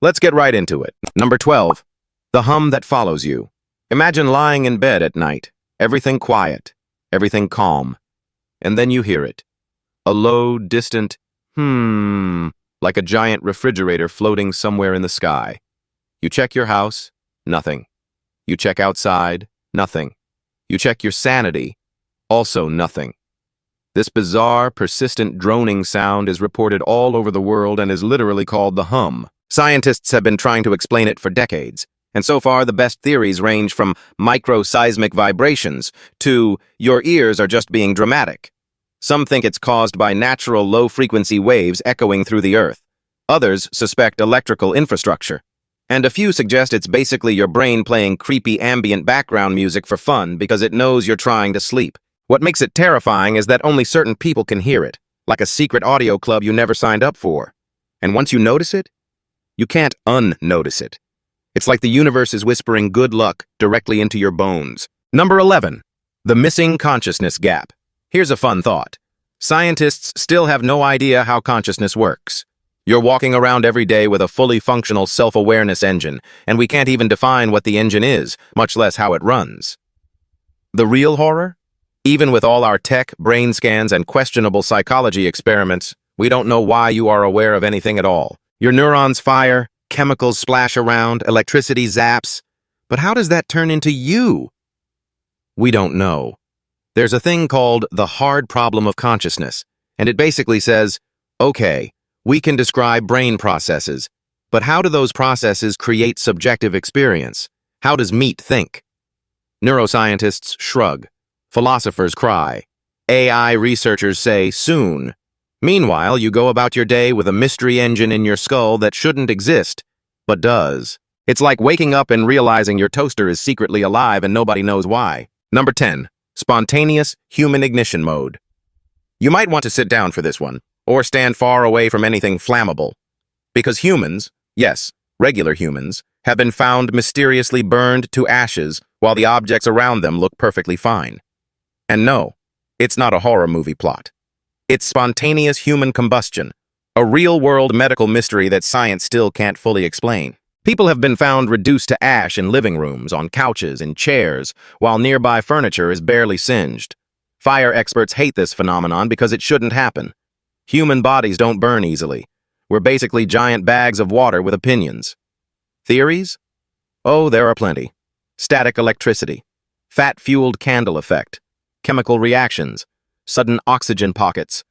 Let's get right into it. Number 12. The hum that follows you. Imagine lying in bed at night, everything quiet, everything calm, and then you hear it. A low, distant like a giant refrigerator floating somewhere in the sky. You check your house, nothing. You check outside, nothing. You check your sanity, also nothing. This bizarre, persistent droning sound is reported all over the world and is literally called the hum. Scientists have been trying to explain it for decades, and so far the best theories range from microseismic vibrations to your ears are just being dramatic. Some think it's caused by natural low-frequency waves echoing through the earth. Others suspect electrical infrastructure. And a few suggest it's basically your brain playing creepy ambient background music for fun because it knows you're trying to sleep. What makes it terrifying is that only certain people can hear it, like a secret audio club you never signed up for. And once you notice it, you can't unnotice it. It's like the universe is whispering good luck directly into your bones. Number 11. The missing consciousness gap. Here's a fun thought. Scientists still have no idea how consciousness works. You're walking around every day with a fully functional self-awareness engine, and we can't even define what the engine is, much less how it runs. The real horror? Even with all our tech, brain scans, and questionable psychology experiments, we don't know why you are aware of anything at all. Your neurons fire, chemicals splash around, electricity zaps. But how does that turn into you? We don't know. There's a thing called the hard problem of consciousness, and it basically says, okay, we can describe brain processes, but how do those processes create subjective experience? How does meat think? Neuroscientists shrug. Philosophers cry. AI researchers say soon. Meanwhile, you go about your day with a mystery engine in your skull that shouldn't exist, but does. It's like waking up and realizing your toaster is secretly alive and nobody knows why. Number 10. Spontaneous human ignition mode. You might want to sit down for this one, or stand far away from anything flammable. Because humans, yes, regular humans, have been found mysteriously burned to ashes while the objects around them look perfectly fine. And no, it's not a horror movie plot. It's spontaneous human combustion, a real-world medical mystery that science still can't fully explain. People have been found reduced to ash in living rooms, on couches, in chairs, while nearby furniture is barely singed. Fire experts hate this phenomenon because it shouldn't happen. Human bodies don't burn easily. We're basically giant bags of water with opinions. Theories? Oh, there are plenty. Static electricity, fat-fueled candle effect, chemical reactions, sudden oxygen pockets,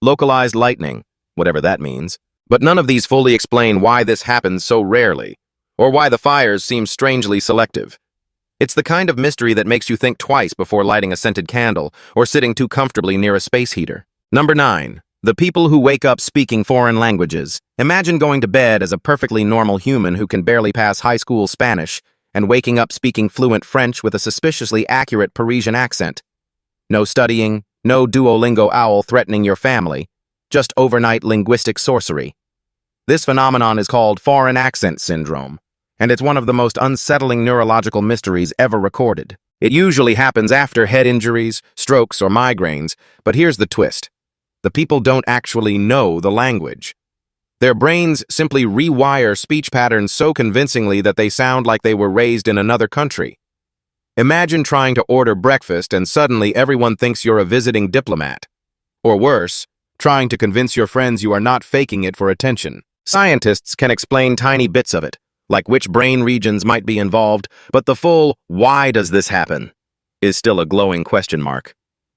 localized lightning, whatever that means. But none of these fully explain why this happens so rarely, or why the fires seem strangely selective. It's the kind of mystery that makes you think twice before lighting a scented candle or sitting too comfortably near a space heater. Number 9. The people who wake up speaking foreign languages. Imagine going to bed as a perfectly normal human who can barely pass high school Spanish and waking up speaking fluent French with a suspiciously accurate Parisian accent. No studying, no Duolingo owl threatening your family. Just overnight linguistic sorcery. This phenomenon is called foreign accent syndrome, and it's one of the most unsettling neurological mysteries ever recorded. It usually happens after head injuries, strokes, or migraines, but here's the twist. The people don't actually know the language. Their brains simply rewire speech patterns so convincingly that they sound like they were raised in another country. Imagine trying to order breakfast and suddenly everyone thinks you're a visiting diplomat. Or worse, trying to convince your friends you are not faking it for attention. Scientists can explain tiny bits of it, like which brain regions might be involved, but the full "why does this happen" is still a glowing question mark.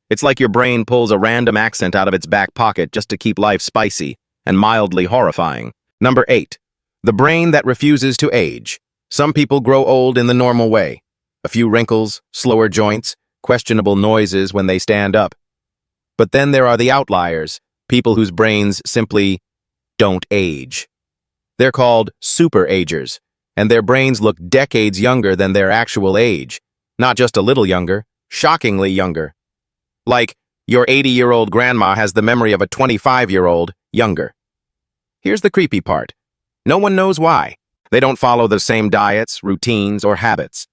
It's like your brain pulls a random accent out of its back pocket just to keep life spicy and mildly horrifying. Number 8. The brain that refuses to age. Some people grow old in the normal way. A few wrinkles, slower joints, questionable noises when they stand up. But then there are the outliers, people whose brains simply don't age. They're called super-agers, and their brains look decades younger than their actual age. Not just a little younger, shockingly younger. Like, your 80-year-old grandma has the memory of a 25-year-old younger. Here's the creepy part. No one knows why. They don't follow the same diets, routines, or habits.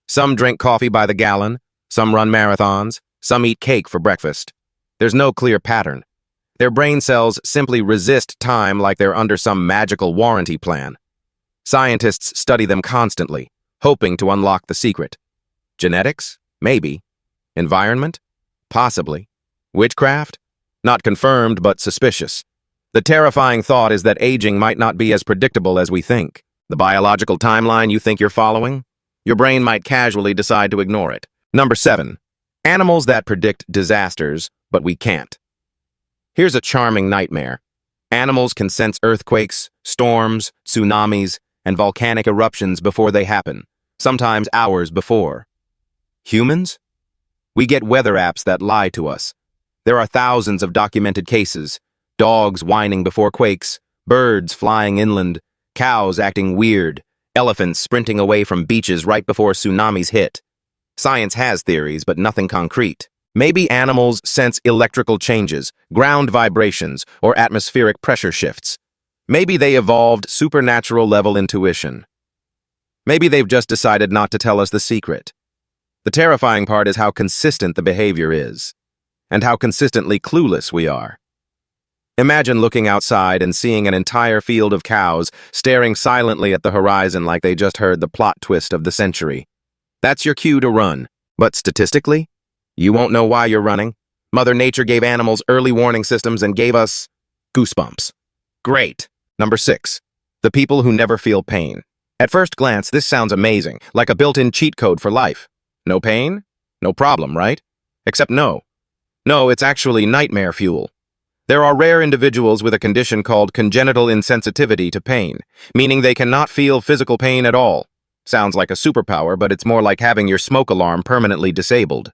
Some drink coffee by the gallon, some run marathons, some eat cake for breakfast. There's no clear pattern. Their brain cells simply resist time like they're under some magical warranty plan. Scientists study them constantly, hoping to unlock the secret. Genetics? Maybe. Environment? Possibly. Witchcraft? Not confirmed, but suspicious. The terrifying thought is that aging might not be as predictable as we think. The biological timeline you think you're following? Your brain might casually decide to ignore it. Number 7. Animals that predict disasters, but we can't. Here's a charming nightmare. Animals can sense earthquakes, storms, tsunamis, and volcanic eruptions before they happen, sometimes hours before. Humans? We get weather apps that lie to us. There are thousands of documented cases: dogs whining before quakes, birds flying inland, cows acting weird, elephants sprinting away from beaches right before tsunamis hit. Science has theories, but nothing concrete. Maybe animals sense electrical changes, ground vibrations, or atmospheric pressure shifts. Maybe they evolved supernatural-level intuition. Maybe they've just decided not to tell us the secret. The terrifying part is how consistent the behavior is, and how consistently clueless we are. Imagine looking outside and seeing an entire field of cows staring silently at the horizon like they just heard the plot twist of the century. That's your cue to run. But statistically, you won't know why you're running. Mother Nature gave animals early warning systems and gave us goosebumps. Great. Number 6. The people who never feel pain. At first glance, this sounds amazing, like a built-in cheat code for life. No pain? No problem, right? Except no. No, it's actually nightmare fuel. There are rare individuals with a condition called congenital insensitivity to pain, meaning they cannot feel physical pain at all. Sounds like a superpower, but it's more like having your smoke alarm permanently disabled.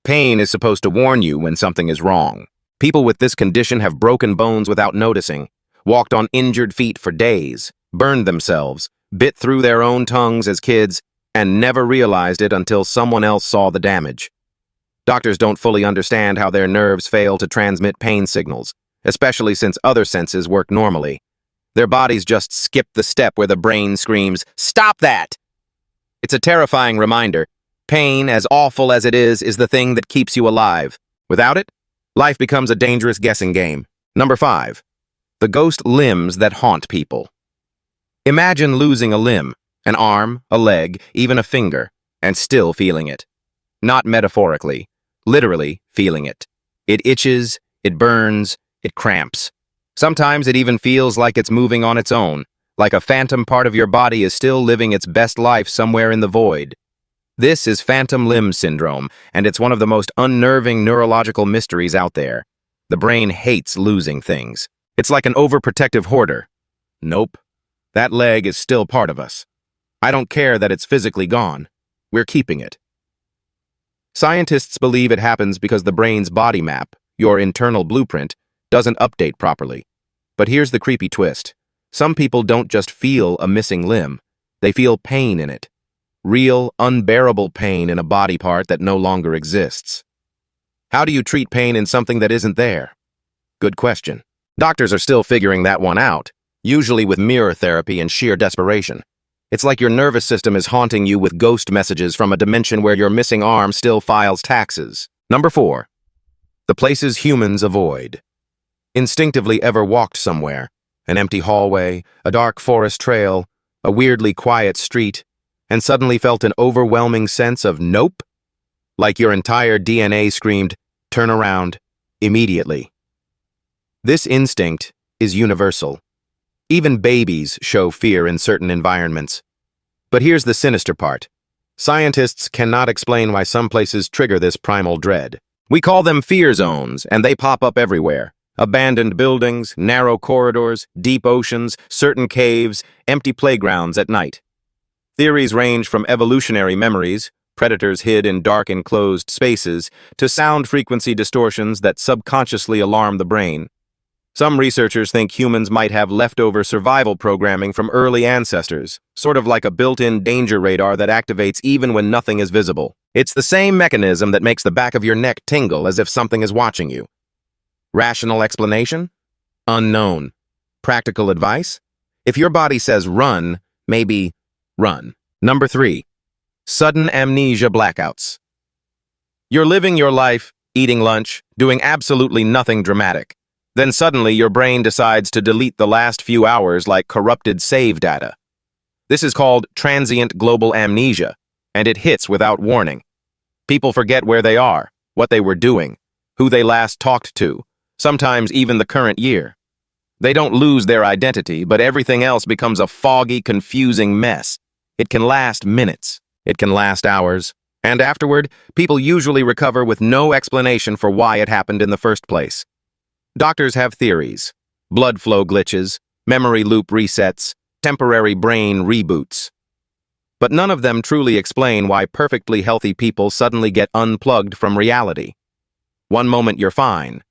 Pain is supposed to warn you when something is wrong. People with this condition have broken bones without noticing, walked on injured feet for days, burned themselves, bit through their own tongues as kids, and never realized it until someone else saw the damage. Doctors don't fully understand how their nerves fail to transmit pain signals, especially since other senses work normally. Their bodies just skip the step where the brain screams, "Stop that!" It's a terrifying reminder. Pain, as awful as it is the thing that keeps you alive. Without it, life becomes a dangerous guessing game. Number 5. The ghost limbs that haunt people. Imagine losing a limb, an arm, a leg, even a finger, and still feeling it. Not metaphorically, literally feeling it. It itches, it burns, it cramps. Sometimes it even feels like it's moving on its own, like a phantom part of your body is still living its best life somewhere in the void. This is phantom limb syndrome, and it's one of the most unnerving neurological mysteries out there. The brain hates losing things. It's like an overprotective hoarder. Nope. That leg is still part of us. I don't care that it's physically gone. We're keeping it. Scientists believe it happens because the brain's body map, your internal blueprint, doesn't update properly. But here's the creepy twist. Some people don't just feel a missing limb. They feel pain in it. Real, unbearable pain in a body part that no longer exists. How do you treat pain in something that isn't there? Good question. Doctors are still figuring that one out, usually with mirror therapy and sheer desperation. It's like your nervous system is haunting you with ghost messages from a dimension where your missing arm still files taxes. Number 4. The places humans avoid. Instinctively ever walked somewhere? An empty hallway, a dark forest trail, a weirdly quiet street, and suddenly felt an overwhelming sense of nope? Like your entire DNA screamed, turn around, immediately. This instinct is universal. Even babies show fear in certain environments. But here's the sinister part. Scientists cannot explain why some places trigger this primal dread. We call them fear zones, and they pop up everywhere. Abandoned buildings, narrow corridors, deep oceans, certain caves, empty playgrounds at night. Theories range from evolutionary memories, predators hid in dark enclosed spaces, to sound frequency distortions that subconsciously alarm the brain. Some researchers think humans might have leftover survival programming from early ancestors, sort of like a built-in danger radar that activates even when nothing is visible. It's the same mechanism that makes the back of your neck tingle as if something is watching you. Rational explanation? Unknown. Practical advice? If your body says run, maybe run. Number 3. Sudden amnesia blackouts. You're living your life, eating lunch, doing absolutely nothing dramatic. Then suddenly your brain decides to delete the last few hours like corrupted save data. This is called transient global amnesia, and it hits without warning. People forget where they are, what they were doing, who they last talked to, sometimes even the current year. They don't lose their identity, but everything else becomes a foggy, confusing mess. It can last minutes. It can last hours. And afterward, people usually recover with no explanation for why it happened in the first place. Doctors have theories: blood flow glitches, memory loop resets, temporary brain reboots. But none of them truly explain why perfectly healthy people suddenly get unplugged from reality. One moment you're fine.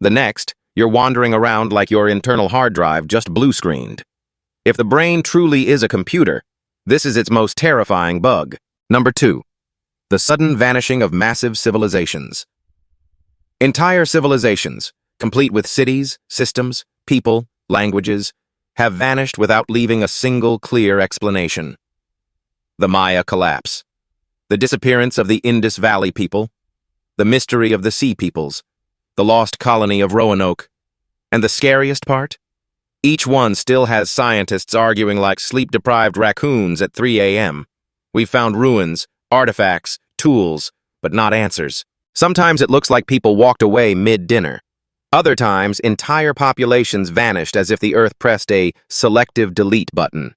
The next, you're wandering around like your internal hard drive just blue-screened. If the brain truly is a computer, this is its most terrifying bug. Number 2. The sudden vanishing of massive civilizations. Entire civilizations, complete with cities, systems, people, languages, have vanished without leaving a single clear explanation. The Maya collapse, the disappearance of the Indus Valley people, the mystery of the Sea Peoples, the lost colony of Roanoke, and the scariest part? Each one still has scientists arguing like sleep-deprived raccoons at 3 a.m. We've found ruins, artifacts, tools, but not answers. Sometimes it looks like people walked away mid-dinner. Other times, entire populations vanished as if the Earth pressed a selective delete button.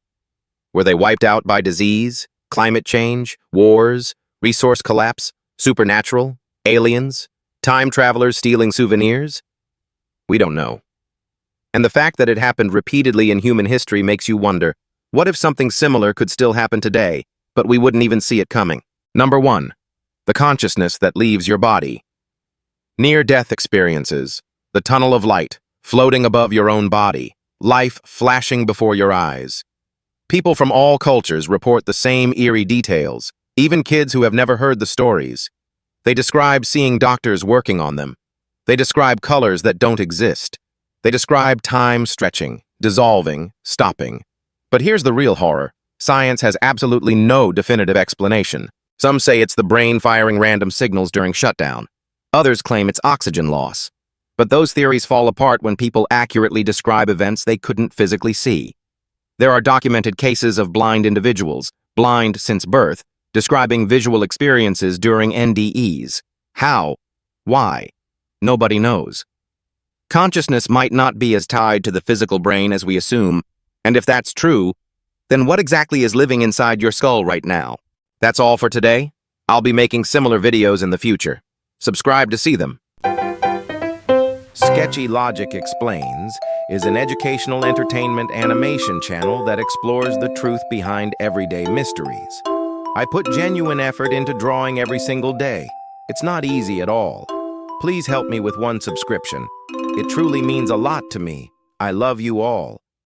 Were they wiped out by disease, climate change, wars, resource collapse, supernatural, aliens, time travelers stealing souvenirs? We don't know. And the fact that it happened repeatedly in human history makes you wonder, what if something similar could still happen today, but we wouldn't even see it coming? Number 1. The consciousness that leaves your body. Near-death experiences, the tunnel of light, floating above your own body, life flashing before your eyes. People from all cultures report the same eerie details, even kids who have never heard the stories. They describe seeing doctors working on them. They describe colors that don't exist. They describe time stretching, dissolving, stopping. But here's the real horror. Science has absolutely no definitive explanation. Some say it's the brain firing random signals during shutdown. Others claim it's oxygen loss. But those theories fall apart when people accurately describe events they couldn't physically see. There are documented cases of blind individuals, blind since birth, describing visual experiences during NDEs. How? Why? Nobody knows. Consciousness might not be as tied to the physical brain as we assume, and if that's true, then what exactly is living inside your skull right now? That's all for today. I'll be making similar videos in the future. Subscribe to see them. Sketchy Logic Explains is an educational entertainment animation channel that explores the truth behind everyday mysteries. I put genuine effort into drawing every single day. It's not easy at all. Please help me with one subscription. It truly means a lot to me. I love you all.